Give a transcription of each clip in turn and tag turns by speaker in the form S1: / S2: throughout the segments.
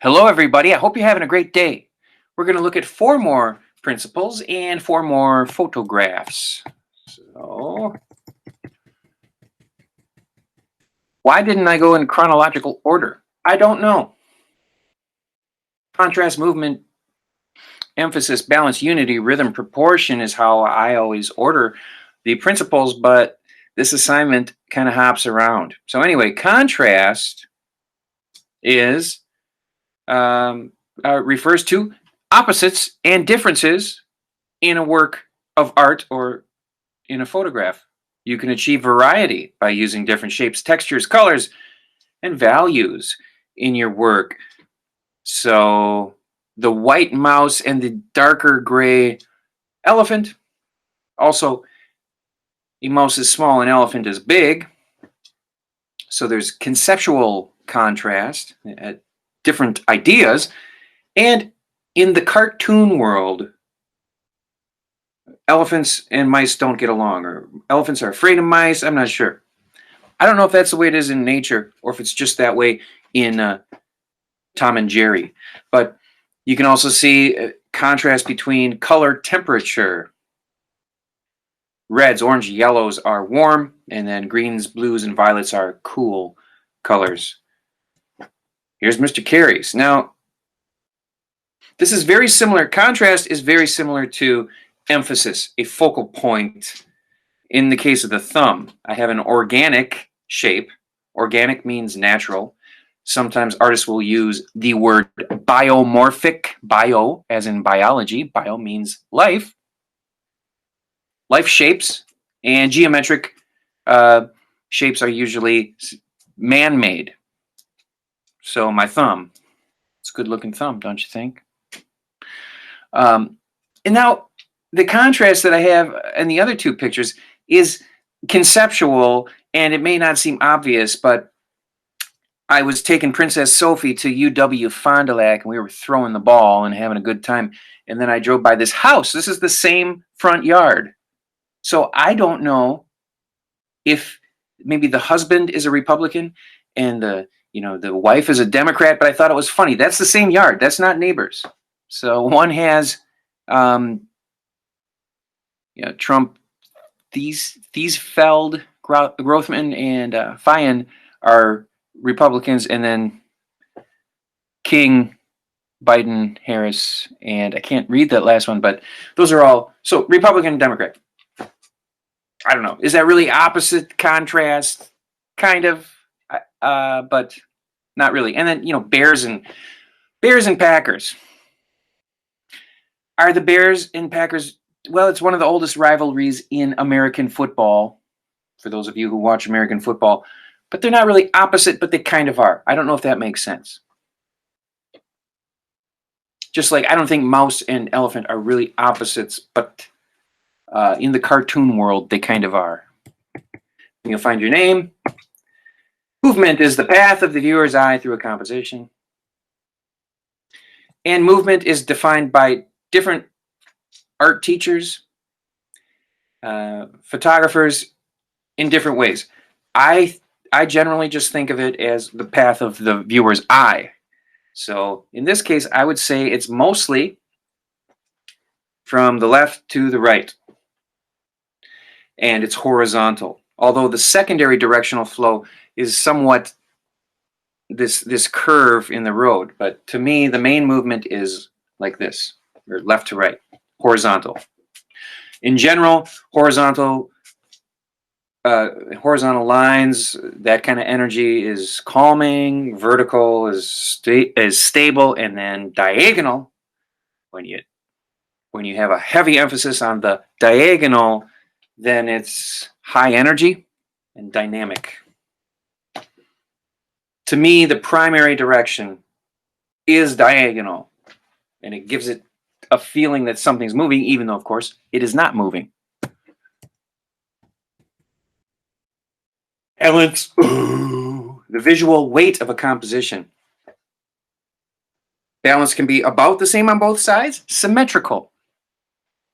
S1: Hello, everybody. I hope you're having a great day. We're going to look at four more principles and four more photographs. So, why didn't I go in chronological order? I don't know. Contrast, movement, emphasis, balance, unity, rhythm, proportion is how I always order the principles, but this assignment kind of hops around. So, anyway, contrast is refers to opposites and differences in a work of art or in a photograph. You can achieve variety by using different shapes, textures, colors, and values in your work. So the white mouse and the darker gray elephant. Also, a mouse is small, an elephant is big. So there's conceptual contrast, different ideas. And in the cartoon world, elephants and mice don't get along, or elephants are afraid of mice. I'm not sure. I don't know if that's the way it is in nature or if it's just that way in Tom and Jerry. But you can also see a contrast between color temperature. Reds, orange, yellows are warm, and then greens, blues, and violets are cool colors. Here's Mr. Carey's. Now, this is very similar. Contrast is very similar to emphasis, a focal point. In the case of the thumb, I have an organic shape. Organic means natural. Sometimes artists will use the word biomorphic, bio as in biology. Bio means life. Life shapes and geometric shapes are usually man-made. So my thumb, it's a good-looking thumb, don't you think? And now the contrast that I have in the other two pictures is conceptual, and it may not seem obvious, but I was taking Princess Sophie to UW Fond du Lac, and we were throwing the ball and having a good time. And then I drove by this house. This is the same front yard. So I don't know if maybe the husband is a Republican and the wife is a Democrat, but I thought it was funny. That's the same yard. That's not neighbors. So one has Trump, Thiesfeld, Grothman, and Feyen are Republicans, and then King, Biden, Harris, and I can't read that last one, but those are all so Republican and Democrat. I don't know. Is that really opposite contrast? Kind of, but not really. And then Bears and Packers. Are the Bears and Packers? Well, it's one of the oldest rivalries in American football. For those of you who watch American football, but they're not really opposite, but they kind of are. I don't know if that makes sense. Just like I don't think mouse and elephant are really opposites, but in the cartoon world, they kind of are. You'll find your name. Movement is the path of the viewer's eye through a composition. And movement is defined by different art teachers, photographers in different ways. I generally just think of it as the path of the viewer's eye. So in this case, I would say it's mostly from the left to the right. And it's horizontal. Although the secondary directional flow is somewhat this curve in the road. But to me, the main movement is like this, or left to right, horizontal. In general, horizontal lines, that kind of energy is calming. Vertical is stable, and then diagonal, when you have a heavy emphasis on the diagonal, then it's high energy and dynamic. To me, the primary direction is diagonal, and it gives it a feeling that something's moving, even though, of course, it is not moving. Elements, the visual weight of a composition. Balance can be about the same on both sides. Symmetrical.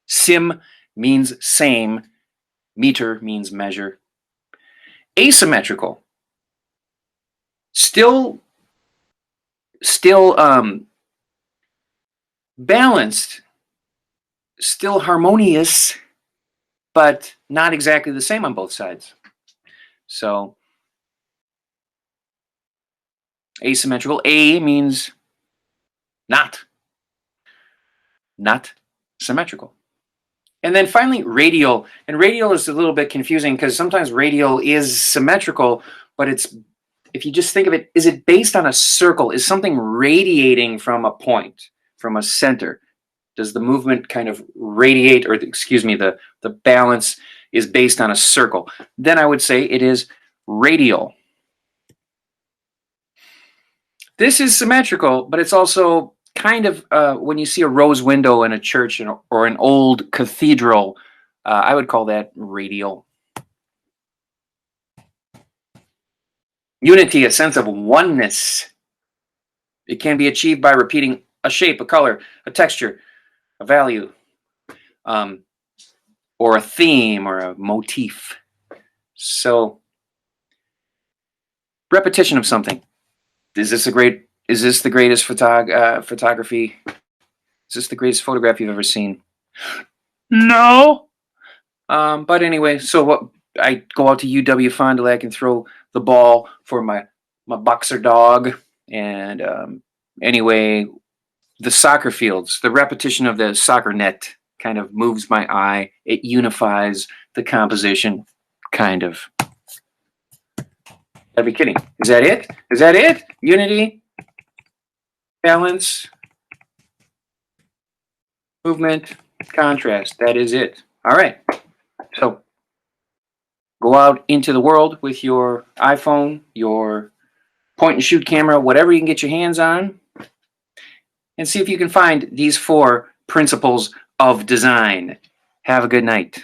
S1: Sim means same. Meter means measure. Asymmetrical. Still still balanced, still harmonious, but not exactly the same on both sides. So asymmetrical, A means not symmetrical. And then finally, radial. And radial is a little bit confusing because sometimes radial is symmetrical, but it's, if you just think of it, is it based on a circle? Is something radiating from a point, from a center? Does the movement kind of radiate, or excuse me, the balance is based on a circle? Then I would say it is radial. This is symmetrical, but it's also kind of, when you see a rose window in a church or an old cathedral, I would call that radial. Unity, a sense of oneness. It can be achieved by repeating a shape, a color, a texture, a value, or a theme or a motif. So, repetition of something. Is this the greatest photography? Is this the greatest photograph you've ever seen? No. But anyway, so what? I go out to UW Fond du Lac and throw the ball for my boxer dog. And anyway, the soccer fields, the repetition of the soccer net kind of moves my eye. It unifies the composition, kind of. I'd be kidding. Is that it? Is that it? Unity, balance, movement, contrast. That is it. All right. So go out into the world with your iPhone, your point and shoot camera, whatever you can get your hands on, and see if you can find these 4 principles of design. Have a good night.